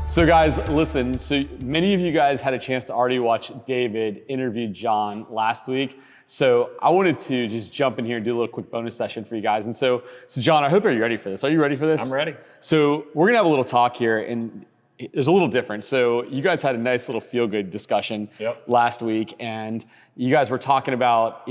So guys, listen, so many of you guys had a chance to already watch David interview John last week. So I wanted to just jump in here and do a little quick bonus session for you guys. And so John, I hope you're ready for this. Are you ready for this? I'm ready. So we're gonna have a little talk here, and there's a little different. So you guys had a nice little feel-good discussion last week, and you guys were talking about,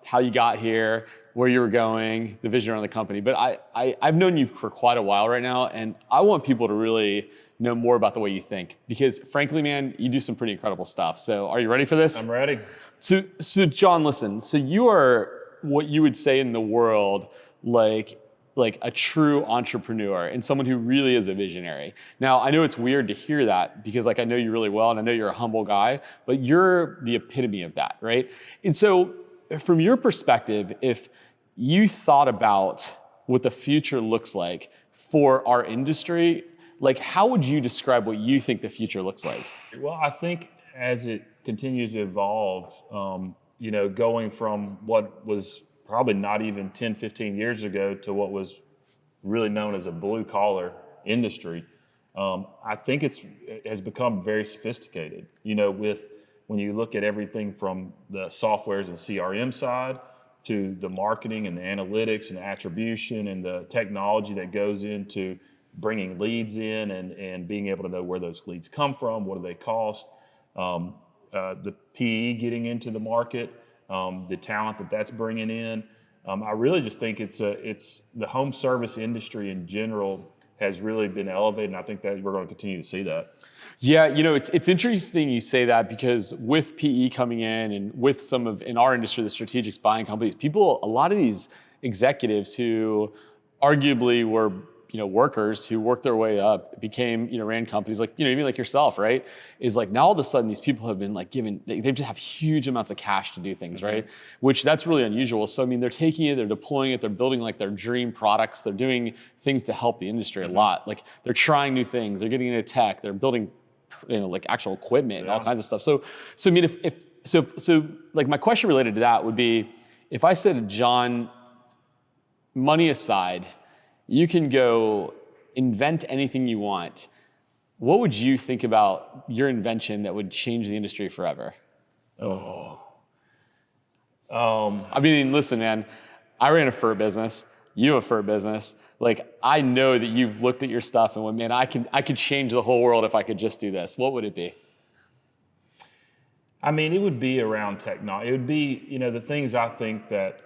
how you got here, where you were going, the vision around the company. But I've known you for quite a while right now, and I want people to really know more about the way you think, because frankly, man, you do some pretty incredible stuff. So are you ready for this? I'm ready. So John, listen, so you are what you would say in the world, like a true entrepreneur and someone who really is a visionary. Now, I know it's weird to hear that because I know you really well and I know you're a humble guy, but you're the epitome of that, right? And so from your perspective, if you thought about what the future looks like for our industry, how would you describe what you think the future looks like? Well, I think as it continues to evolve, going from what was probably not even 10, 15 years ago to what was really known as a blue collar industry, I think it has become very sophisticated, when you look at everything from the softwares and CRM side to the marketing and the analytics and the attribution and the technology that goes into bringing leads in and being able to know where those leads come from, what do they cost, the PE getting into the market, the talent that's bringing in. I really just think it's the home service industry in general has really been elevated, and I think that we're going to continue to see that. Yeah, it's interesting you say that, because with PE coming in and with some of, in our industry, the strategics buying companies, a lot of these executives who arguably were workers who worked their way up, became, ran companies even like yourself, right? Is now all of a sudden these people have been given, they just have huge amounts of cash to do things, right? Which that's really unusual. So, they're taking it, they're deploying it, they're building their dream products, they're doing things to help the industry a lot. They're trying new things, they're getting into tech, they're building, actual equipment and all kinds of stuff. So my question related to that would be, if I said, John, money aside, you can go invent anything you want, what would you think about your invention that would change the industry forever? Listen, man, I ran a fur business. You have a fur business. I know that you've looked at your stuff and went, man, I could change the whole world if I could just do this. What would it be? It would be around technology. It would be, the things I think that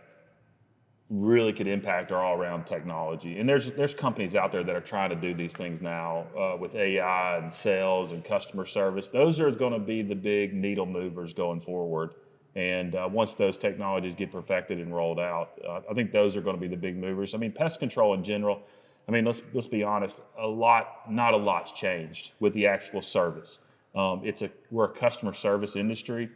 really could impact are all around technology. And there's companies out there that are trying to do these things now with AI and sales and customer service. Those are going to be the big needle movers going forward. And once those technologies get perfected and rolled out, I think those are going to be the big movers. Pest control in general, let's be honest, not a lot's changed with the actual service. We're a customer service industry.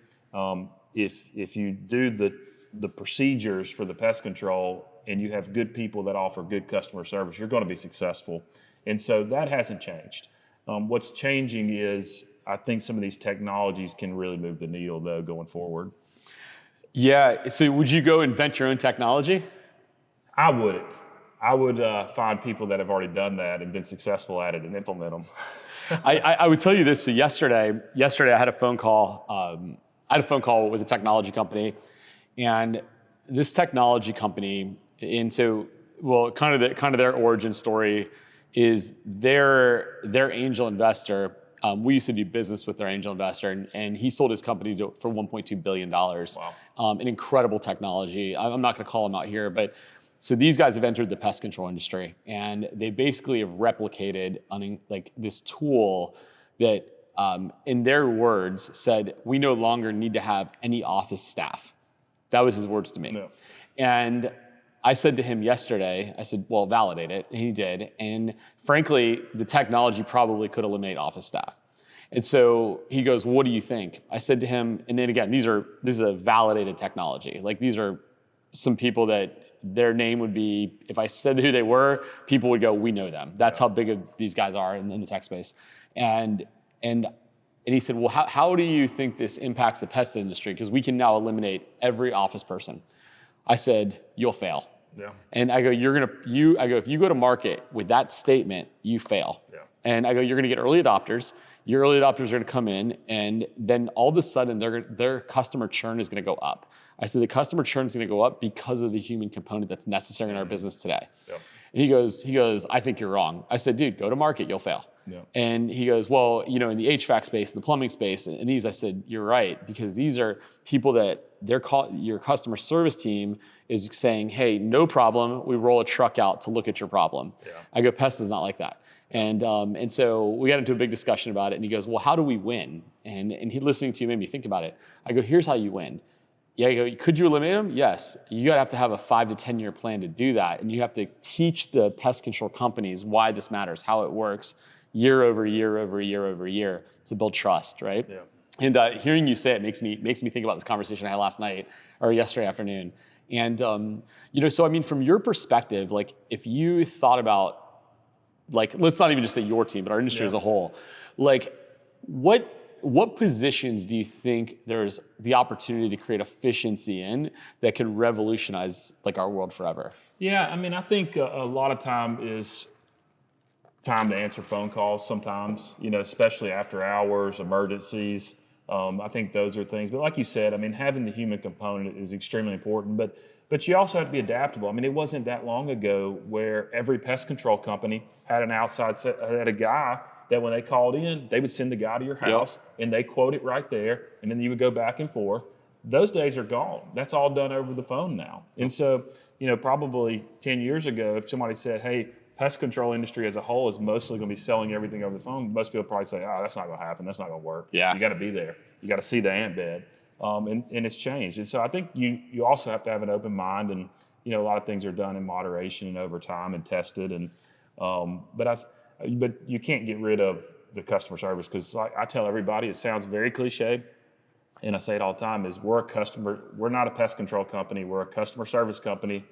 If you do the procedures for the pest control and you have good people that offer good customer service, you're going to be successful. And so that hasn't changed. What's changing is, I think some of these technologies can really move the needle though going forward. Yeah, so would you go invent your own technology? I wouldn't. I would find people that have already done that and been successful at it and implement them. I would tell you this. So yesterday I had a phone call. With a technology company. And this technology company, kind of their origin story is their angel investor. We used to do business with their angel investor, and he sold his company for $1.2 billion. Wow. An incredible technology. I'm not going to call them out here, but so these guys have entered the pest control industry, and they basically have replicated this tool that, in their words, said, we no longer need to have any office staff. That was his words to me. No. And I said to him yesterday, I said, well, validate it. And he did. And frankly, the technology probably could eliminate office staff. And so he goes, what do you think? I said to him, and then again, this is a validated technology. These are some people that their name would be, if I said who they were, people would go, we know them. That's how big these guys are in the tech space. And he said, well, how do you think this impacts the pest industry? Because we can now eliminate every office person. I said, you'll fail. Yeah. And I go, I go, if you go to market with that statement, you fail. Yeah. And I go, you're going to get early adopters. Your early adopters are going to come in, and then all of a sudden their customer churn is going to go up. I said, the customer churn is going to go up because of the human component that's necessary in our business today. Yep. And he goes, I think you're wrong. I said, dude, go to market, you'll fail. Yeah. And he goes, well, in the HVAC space, the plumbing space, and these, I said, you're right, because these are people that your customer service team is saying, hey, no problem. We roll a truck out to look at your problem. Yeah. I go, Pest is not like that. And so we got into a big discussion about it, and he goes, well, how do we win? And he listening to you made me think about it. I go, here's how you win. Yeah, I go, could you eliminate them? Yes. You gotta have to have a 5 to 10 year plan to do that. And you have to teach the pest control companies why this matters, how it works year over year over year over year to build trust, right? Yeah. And hearing you say it makes me think about this conversation I had last night or yesterday afternoon. And so I mean, from your perspective, like if you thought about, like, let's not even just say your team, but our industry as a whole, like what positions do you think there's the opportunity to create efficiency in that could revolutionize like our world forever? Yeah, I mean, I think a lot of time is time to answer phone calls sometimes, especially after hours, emergencies. I think those are things. But like you said, I mean, having the human component is extremely important. But you also have to be adaptable. I mean, it wasn't that long ago where every pest control company had had a guy that when they called in, they would send the guy to your house and they quote it right there. And then you would go back and forth. Those days are gone. That's all done over the phone now. And so, probably 10 years ago, if somebody said, hey, pest control industry as a whole is mostly going to be selling everything over the phone, most people probably say, oh, that's not going to happen. That's not going to work. Yeah. You got to be there. You got to see the ant bed. And it's changed. And so I think you also have to have an open mind, and a lot of things are done in moderation and over time and tested. And but you can't get rid of the customer service, because like I tell everybody, it sounds very cliche, and I say it all the time, is we're not a pest control company. We're a customer service company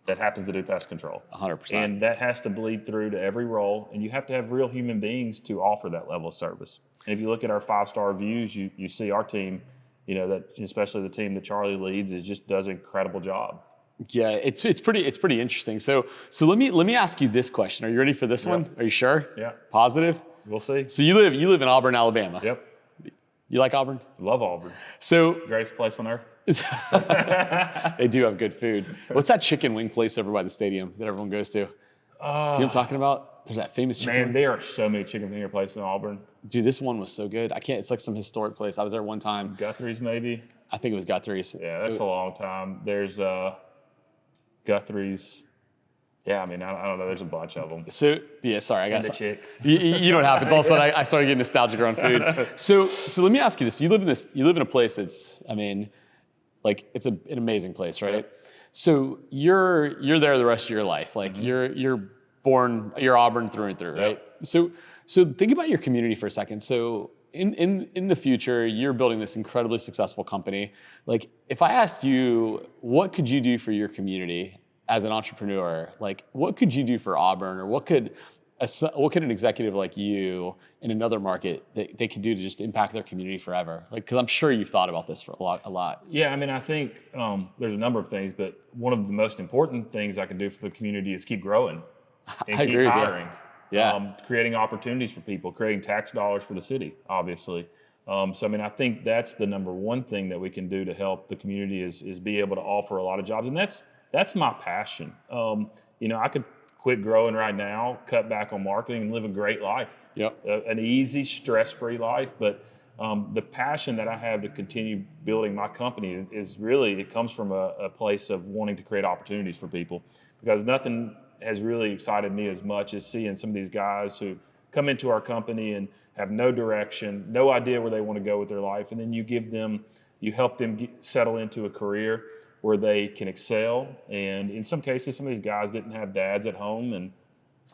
that happens to do pest control. 100%. And that has to bleed through to every role, and you have to have real human beings to offer that level of service. And if you look at our 5-star reviews, you see our team, that especially the team that Charlie leads, just does an incredible job. Yeah, it's pretty interesting. So let me ask you this question. Are you ready for this one? Are you sure? Yeah. Positive? We'll see. So you live in Auburn, Alabama. Yep. You like Auburn? Love Auburn. So Greatest place on earth. they do have good food. What's that chicken wing place over by the stadium that everyone goes to? Do you know what I'm talking about? There's that famous chicken. Man, there are so many chicken finger places in Auburn. Dude, this one was so good. It's like some historic place. I was there one time. Guthrie's, maybe. I think it was Guthrie's. Yeah, that's a long time. There's Guthrie's. Yeah, I mean, I don't know. There's a bunch of them. So yeah, sorry, I got the chick. You know what happens. All of a sudden, I started getting nostalgic around food. So let me ask you this: you live in a place that's, I mean, like it's an amazing place, right? Yep. So you're there the rest of your life. Like you're Auburn through and through, right? So think about your community for a second. So in the future, you're building this incredibly successful company. Like if I asked you, what could you do for your community as an entrepreneur? Like what could you do for Auburn, or what could an executive like you in another market that they could do to just impact their community forever? Like, because I'm sure you've thought about this for a lot. Yeah, I mean, I think there's a number of things, but one of the most important things I can do for the community is keep growing and keep hiring. Yeah. Creating opportunities for people, creating tax dollars for the city, obviously. So, I mean, I think that's the number one thing that we can do to help the community is be able to offer a lot of jobs. And that's my passion. I could quit growing right now, cut back on marketing, and live a great life. Yep. An easy, stress-free life. But the passion that I have to continue building my company is really, it comes from a place of wanting to create opportunities for people, because nothing has really excited me as much as seeing some of these guys who come into our company and have no direction, no idea where they want to go with their life. And then you help them settle into a career where they can excel. And in some cases, some of these guys didn't have dads at home, and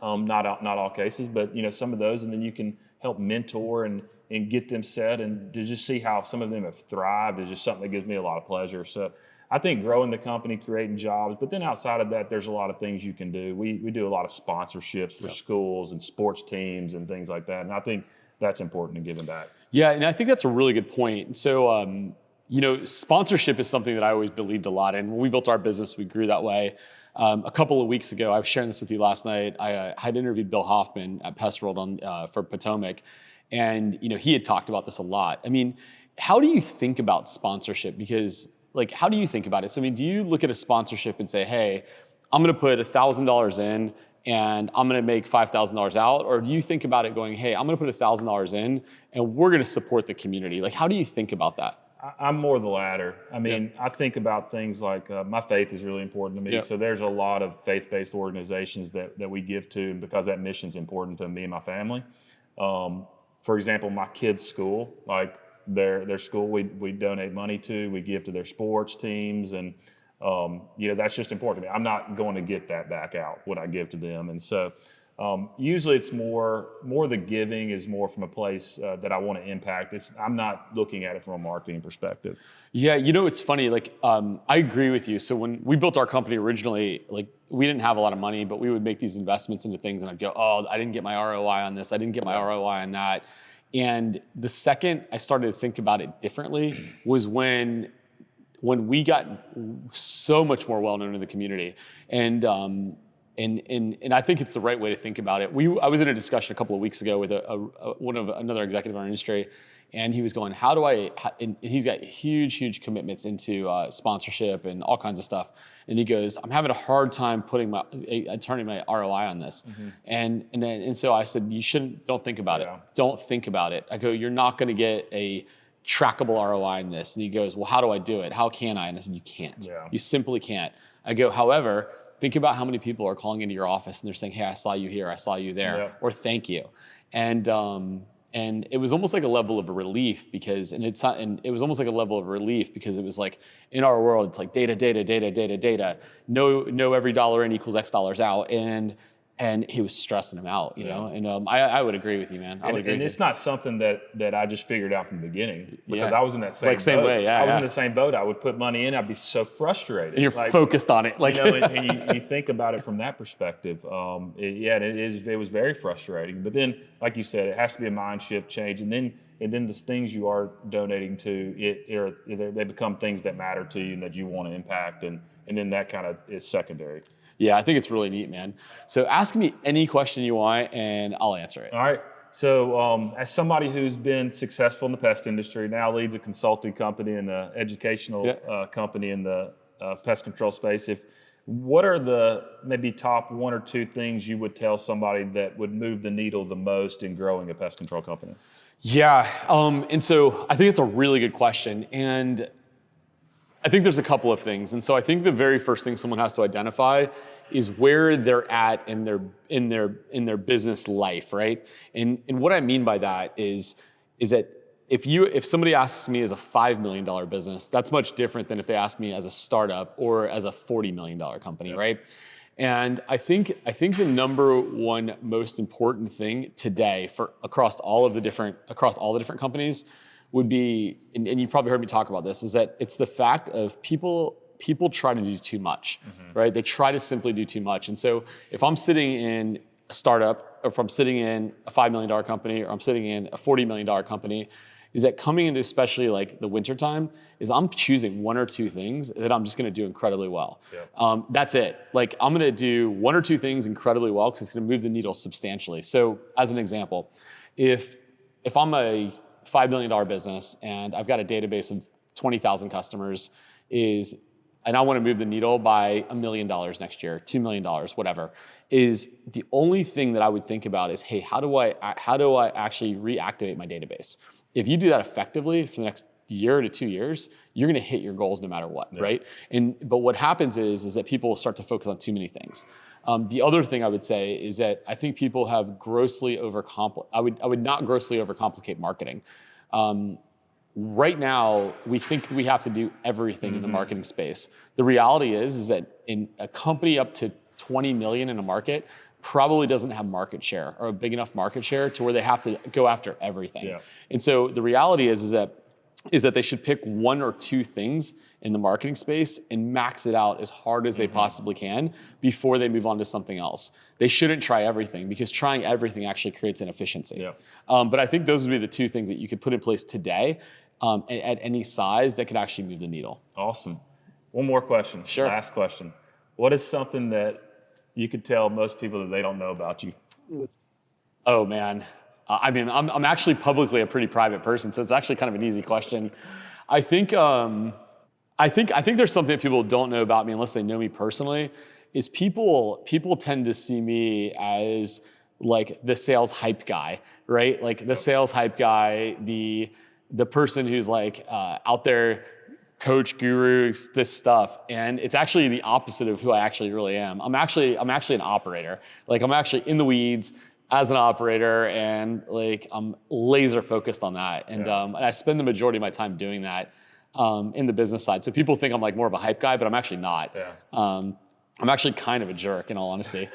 not all cases, but some of those. And then you can help mentor and get them set, and to just see how some of them have thrived is just something that gives me a lot of pleasure. So I think growing the company, creating jobs, but then outside of that, there's a lot of things you can do. We do a lot of sponsorships for schools and sports teams and things like that. And I think that's important in giving back. Yeah, and I think that's a really good point. So, sponsorship is something that I always believed a lot in. When we built our business, we grew that way. A couple of weeks ago, I was sharing this with you last night. I had interviewed Bill Hoffman at Pest for Potomac, and he had talked about this a lot. I mean, how do you think about sponsorship? Because like, how do you think about it? So I mean, do you look at a sponsorship and say, hey, I'm going to put $1,000 in and I'm going to make $5,000 out? Or do you think about it going, hey, I'm going to put $1,000 in and we're going to support the community? Like, how do you think about that? I'm more the latter. I mean, I think about things like my faith is really important to me. So there's a lot of faith-based organizations that we give to, and because that mission is important to me and my family. For example, my kids' school, like their school, we donate money to, we give to their sports teams, and that's just important to me. I'm not going to get that back out when I give to them, and so usually it's more the giving is more from a place that I want to impact. I'm not looking at it from a marketing perspective. Yeah, it's funny. Like, I agree with you. So when we built our company originally, like we didn't have a lot of money, but we would make these investments into things, and I'd go, oh, I didn't get my ROI on this. I didn't get my ROI on that. And the second I started to think about it differently was when we got so much more well known in the community, and I think it's the right way to think about it. I was in a discussion a couple of weeks ago with another executive in our industry, and he was going, and he's got huge commitments into sponsorship and all kinds of stuff. And he goes, I'm having a hard time turning my ROI on this. And so I said, don't think about it. Don't think about it. I go, you're not going to get a trackable ROI in this. And he goes, well, how do I do it? How can I? And I said, you can't. Yeah. You simply can't. I go, however, think about how many people are calling into your office and they're saying, hey, I saw you here, I saw you there, or thank you. And it was almost like a level of relief because it was almost like a level of relief because it was like, in our world, it's like data. Know every dollar in equals X dollars out. And he was stressing him out, you know. And I would agree with you, man. And it's not something that I just figured out from the beginning because I was in that same boat. Way. I was in the same boat. I would put money in. I'd be so frustrated. And you're focused on it, and you think about it from that perspective. It was very frustrating. But then, like you said, it has to be a mind shift change, and then the things you are donating to, they become things that matter to you and that you want to impact, and then that kind of is secondary. Yeah, I think it's really neat, man. So ask me any question you want, and I'll answer it. All right. So as somebody who's been successful in the pest industry, now leads a consulting company and an educational company in the pest control space, what are the maybe top one or two things you would tell somebody that would move the needle the most in growing a pest control company? Yeah, and so I think it's a really good question, and I think there's a couple of things. And so I think the very first thing someone has to identify is where they're at in their business life, right? And what I mean by that is that if somebody asks me as a $5 million business, that's much different than if they ask me as a startup or as a $40 million company, right? And I think the number one most important thing today across all the different companies would be, and you probably heard me talk about this, is that it's the fact of people try to do too much, right? They try to simply do too much. And so if I'm sitting in a startup, or if I'm sitting in a $5 million company, or I'm sitting in a $40 million company, is that coming into especially like the winter time, is I'm choosing one or two things that I'm just gonna do incredibly well. Yeah. That's it. Like I'm gonna do one or two things incredibly well because it's gonna move the needle substantially. So as an example, if I'm a $5 million business and I've got a database of 20,000 customers and I want to move the needle by $1 million next year, $2 million, whatever, is the only thing that I would think about is, hey, how do I actually reactivate my database? If you do that effectively for the next year to 2 years, you're going to hit your goals no matter what, right? But what happens is that people start to focus on too many things. The other thing I would say is that I think people have I would not grossly overcomplicate marketing. Right now, we think we have to do everything in the marketing space. The reality is that in a company up to 20 million in a market probably doesn't have market share or a big enough market share to where they have to go after everything. Yeah. And so the reality is that they should pick one or two things in the marketing space and max it out as hard as they possibly can before they move on to something else. They shouldn't try everything because trying everything actually creates inefficiency. Yeah. But I think those would be the two things that you could put in place today at any size that could actually move the needle. Awesome. One more question. Sure. Last question. What is something that you could tell most people that they don't know about you? Oh man, I mean, I'm actually publicly a pretty private person, so it's actually kind of an easy question. I think there's something that people don't know about me unless they know me personally. Is people tend to see me as like the sales hype guy, right? Like the sales hype guy, the person who's like out there, coach, guru, this stuff, and it's actually the opposite of who I actually really am. I'm actually an operator. Like I'm actually in the weeds as an operator, and like I'm laser focused on that, and I spend the majority of my time doing that in the business side. So people think I'm like more of a hype guy, but I'm actually not. Yeah. I'm actually kind of a jerk, in all honesty.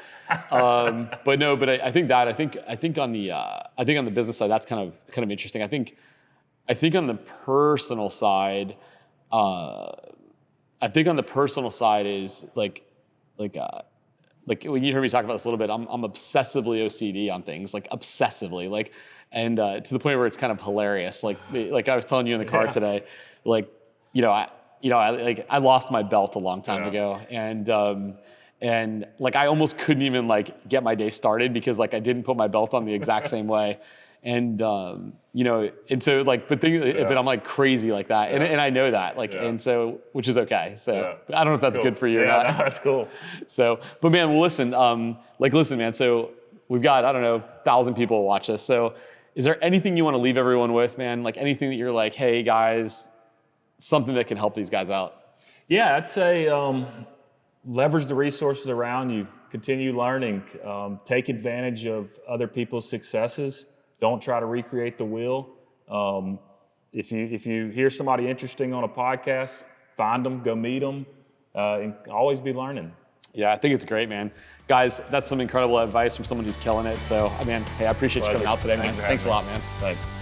But no, but I think on the business side, that's kind of interesting. I think on the personal side, is like when you heard me talk about this a little bit, I'm obsessively OCD on things, like obsessively, like, and to the point where it's kind of hilarious. Like I was telling you in the car today, like, I lost my belt a long time ago, and like I almost couldn't even like get my day started because like I didn't put my belt on the exact same way, and and so like, but I'm like crazy like that, and I know that, like, and so, which is okay. So I don't know if that's good for you or not. No, that's cool. So, but man, well, listen, man. So we've got, I don't know, 1,000 people watch this. So is there anything you want to leave everyone with, man? Like anything that you're like, hey guys, something that can help these guys out? Yeah, I'd say leverage the resources around you, continue learning, take advantage of other people's successes. Don't try to recreate the wheel. If you hear somebody interesting on a podcast, find them, go meet them, and always be learning. Yeah, I think it's great, man. Guys, that's some incredible advice from someone who's killing it. So, man, hey, I appreciate you coming out today, man. Thanks a lot, man. Thanks.